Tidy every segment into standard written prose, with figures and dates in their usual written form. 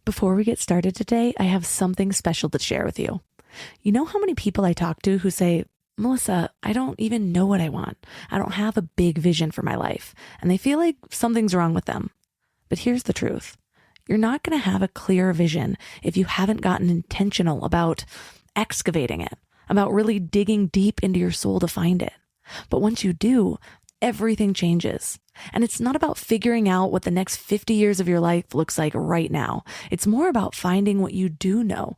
Before we get started today, I have something special to share with you. You know how many people I talk to who say, Melissa, I don't even know what I want. I don't have a big vision for my life. And they feel like something's wrong with them. But here's the truth. You're not going to have a clear vision if you haven't gotten intentional about excavating it, about really digging deep into your soul to find it. But once you do, everything changes. And it's not about figuring out what the next 50 years of your life looks like right now. It's more about finding what you do know,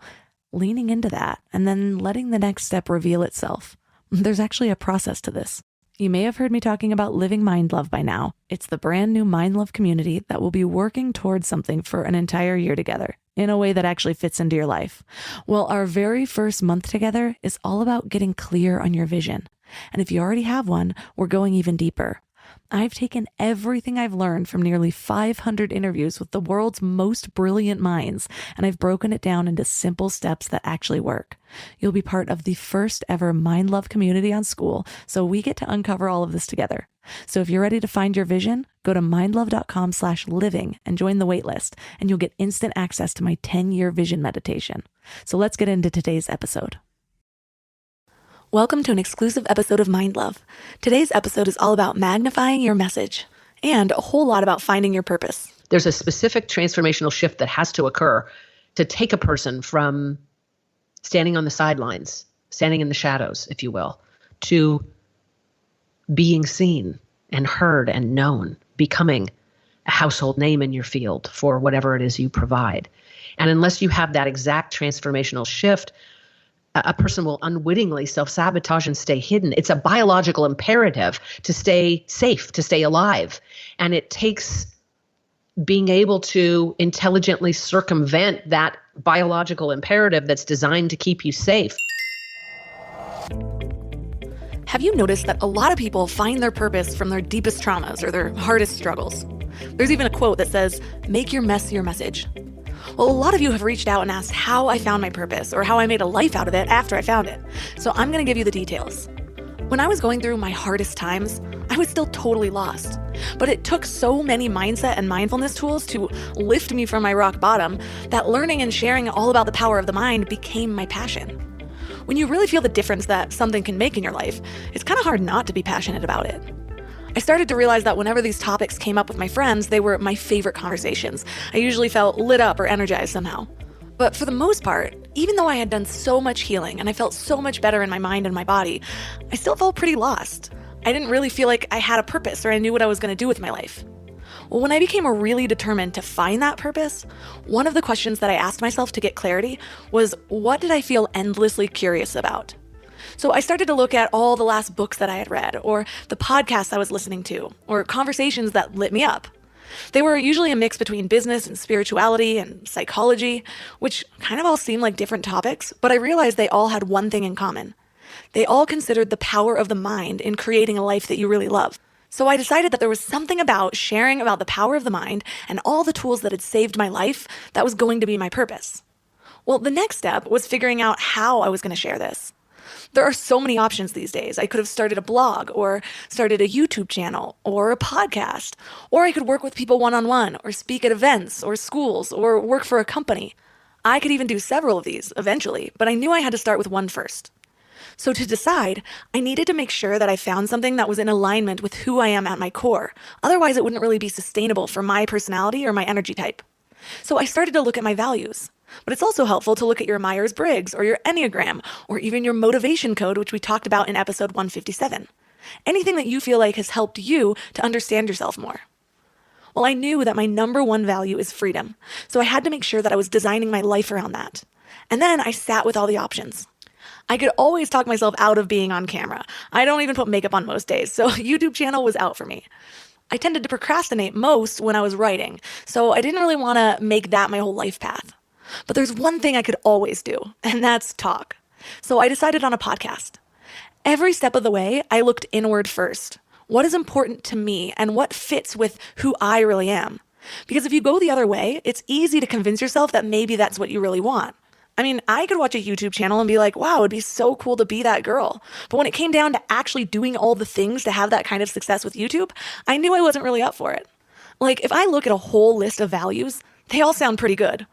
leaning into that, and then letting the next step reveal itself. There's actually a process to this. You may have heard me talking about Living Mind Love by now. It's the brand new Mind Love community that will be working towards something for an entire year together in a way that actually fits into your life. Well, our very first month together is all about getting clear on your vision. And if you already have one, we're going even deeper. I've taken everything I've learned from nearly 500 interviews with the world's most brilliant minds, and I've broken it down into simple steps that actually work. You'll be part of the first ever Mind Love community on School, so we get to uncover all of this together. So if you're ready to find your vision, go to mindlove.com/living and join the waitlist, and you'll get instant access to my 10-year vision meditation. So let's get into today's episode. Welcome to an exclusive episode of Mind Love. Today's episode is all about magnifying your message and a whole lot about finding your purpose. There's a specific transformational shift that has to occur to take a person from standing on the sidelines, standing in the shadows, if you will, to being seen and heard and known, becoming a household name in your field for whatever it is you provide. And unless you have that exact transformational shift, a person will unwittingly self-sabotage and stay hidden. It's a biological imperative to stay safe, to stay alive. And it takes being able to intelligently circumvent that biological imperative that's designed to keep you safe. Have you noticed that a lot of people find their purpose from their deepest traumas or their hardest struggles? There's even a quote that says, "Make your mess your message." Well, a lot of you have reached out and asked how I found my purpose or how I made a life out of it after I found it. So I'm going to give you the details. When I was going through my hardest times, I was still totally lost. But it took so many mindset and mindfulness tools to lift me from my rock bottom that learning and sharing all about the power of the mind became my passion. When you really feel the difference that something can make in your life, it's kind of hard not to be passionate about it. I started to realize that whenever these topics came up with my friends, they were my favorite conversations. I usually felt lit up or energized somehow. But for the most part, even though I had done so much healing and I felt so much better in my mind and my body, I still felt pretty lost. I didn't really feel like I had a purpose or I knew what I was going to do with my life. Well, when I became really determined to find that purpose, one of the questions that I asked myself to get clarity was, what did I feel endlessly curious about? So I started to look at all the last books that I had read, or the podcasts I was listening to, or conversations that lit me up. They were usually a mix between business and spirituality and psychology, which kind of all seemed like different topics, but I realized they all had one thing in common. They all considered the power of the mind in creating a life that you really love. So I decided that there was something about sharing about the power of the mind and all the tools that had saved my life that was going to be my purpose. Well, the next step was figuring out how I was going to share this. There are so many options these days. I could have started a blog or started a YouTube channel or a podcast, or I could work with people one-on-one or speak at events or schools or work for a company. I could even do several of these eventually, but I knew I had to start with one first. So to decide, I needed to make sure that I found something that was in alignment with who I am at my core. Otherwise, it wouldn't really be sustainable for my personality or my energy type. So I started to look at my values. But it's also helpful to look at your Myers-Briggs or your Enneagram or even your motivation code, which we talked about in episode 157. Anything that you feel like has helped you to understand yourself more. Well, I knew that my number one value is freedom, so I had to make sure that I was designing my life around that. And then I sat with all the options. I could always talk myself out of being on camera. I don't even put makeup on most days, so YouTube channel was out for me. I tended to procrastinate most when I was writing, so I didn't really want to make that my whole life path. But there's one thing I could always do, and that's talk. So I decided on a podcast. Every step of the way, I looked inward first. What is important to me and what fits with who I really am? Because if you go the other way, it's easy to convince yourself that maybe that's what you really want. I mean, I could watch a YouTube channel and be like, wow, it'd be so cool to be that girl. But when it came down to actually doing all the things to have that kind of success with YouTube, I knew I wasn't really up for it. Like, if I look at a whole list of values, they all sound pretty good.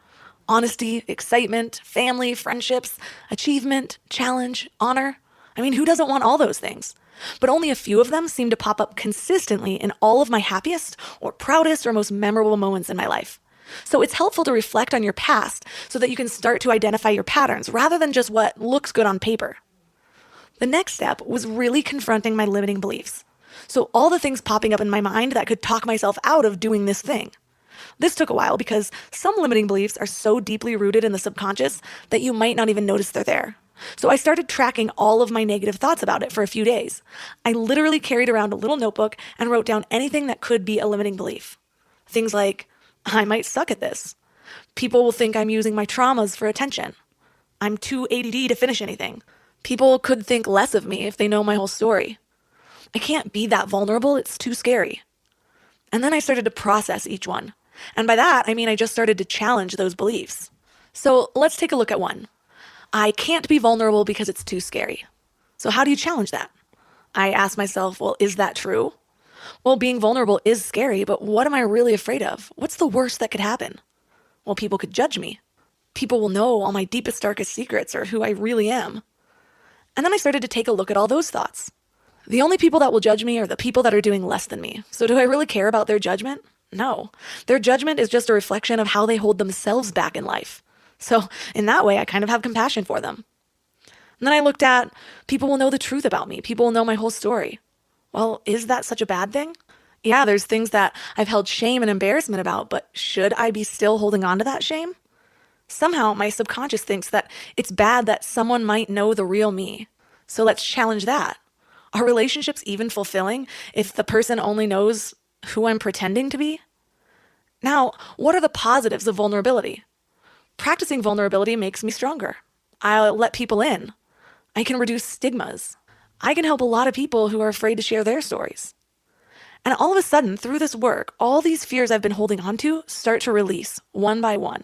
Honesty, excitement, family, friendships, achievement, challenge, honor. I mean, who doesn't want all those things? But only a few of them seem to pop up consistently in all of my happiest or proudest or most memorable moments in my life. So it's helpful to reflect on your past so that you can start to identify your patterns rather than just what looks good on paper. The next step was really confronting my limiting beliefs. So all the things popping up in my mind that could talk myself out of doing this thing. This took a while because some limiting beliefs are so deeply rooted in the subconscious that you might not even notice they're there. So I started tracking all of my negative thoughts about it for a few days. I literally carried around a little notebook and wrote down anything that could be a limiting belief. Things like, I might suck at this. People will think I'm using my traumas for attention. I'm too ADD to finish anything. People could think less of me if they know my whole story. I can't be that vulnerable, it's too scary. And then I started to process each one. And by that, I mean I just started to challenge those beliefs. So let's take a look at one. I can't be vulnerable because it's too scary. So how do you challenge that? I ask myself, well, is that true? Well, being vulnerable is scary, but what am I really afraid of? What's the worst that could happen? Well, people could judge me. People will know all my deepest, darkest secrets or who I really am. And then I started to take a look at all those thoughts. The only people that will judge me are the people that are doing less than me. So do I really care about their judgment? No. Their judgment is just a reflection of how they hold themselves back in life. So in that way, I kind of have compassion for them. And then I looked at, people will know the truth about me. People will know my whole story. Well, is that such a bad thing? Yeah, there's things that I've held shame and embarrassment about, but should I be still holding on to that shame? Somehow my subconscious thinks that it's bad that someone might know the real me. So let's challenge that. Are relationships even fulfilling if the person only knows who I'm pretending to be? Now, what are the positives of vulnerability? Practicing vulnerability makes me stronger. I'll let people in. I can reduce stigmas. I can help a lot of people who are afraid to share their stories. And all of a sudden, through this work, all these fears I've been holding on to start to release one by one.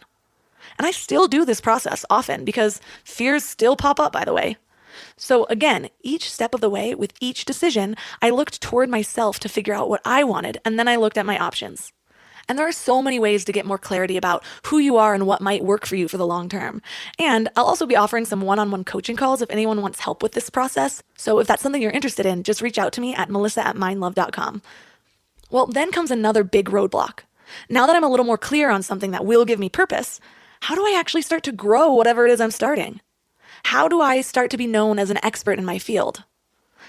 And I still do this process often because fears still pop up, by the way. So again, each step of the way, with each decision, I looked toward myself to figure out what I wanted, and then I looked at my options. And there are so many ways to get more clarity about who you are and what might work for you for the long term. And I'll also be offering some one-on-one coaching calls if anyone wants help with this process. So if that's something you're interested in, just reach out to me at melissa@mindlove.com. Well, then comes another big roadblock. Now that I'm a little more clear on something that will give me purpose, how do I actually start to grow whatever it is I'm starting? How do I start to be known as an expert in my field?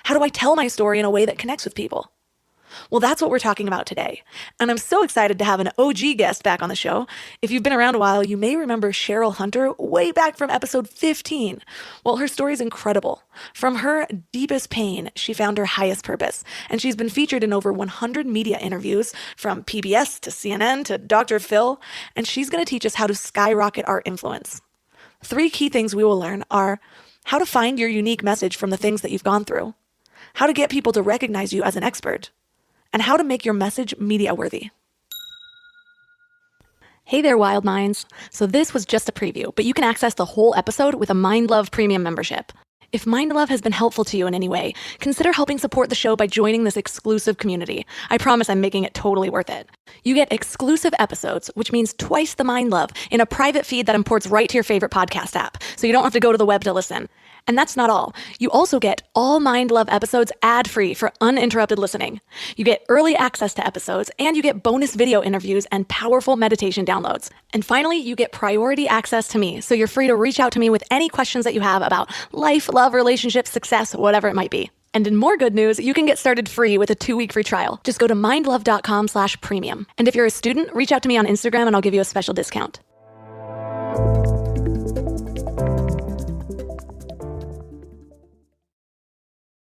How do I tell my story in a way that connects with people? Well, that's what we're talking about today. And I'm so excited to have an OG guest back on the show. If you've been around a while, you may remember Cheryl Hunter way back from episode 15. Well, her story is incredible. From her deepest pain, she found her highest purpose. And she's been featured in over 100 media interviews, from PBS to CNN to Dr. Phil. And she's going to teach us how to skyrocket our influence. 3 key things we will learn are how to find your unique message from the things that you've gone through, how to get people to recognize you as an expert, and how to make your message media worthy. Hey there, Wild Minds. So this was just a preview, but you can access the whole episode with a Mind Love Premium membership. If Mind Love has been helpful to you in any way, consider helping support the show by joining this exclusive community. I promise I'm making it totally worth it. You get exclusive episodes, which means twice the Mind Love, in a private feed that imports right to your favorite podcast app, so you don't have to go to the web to listen. And that's not all. You also get all Mind Love episodes ad-free for uninterrupted listening. You get early access to episodes, and you get bonus video interviews and powerful meditation downloads. And finally, you get priority access to me, so you're free to reach out to me with any questions that you have about life, love, relationships, success, whatever it might be. And in more good news, you can get started free with a 2-week free trial. Just go to mindlove.com/premium. And if you're a student, reach out to me on Instagram and I'll give you a special discount.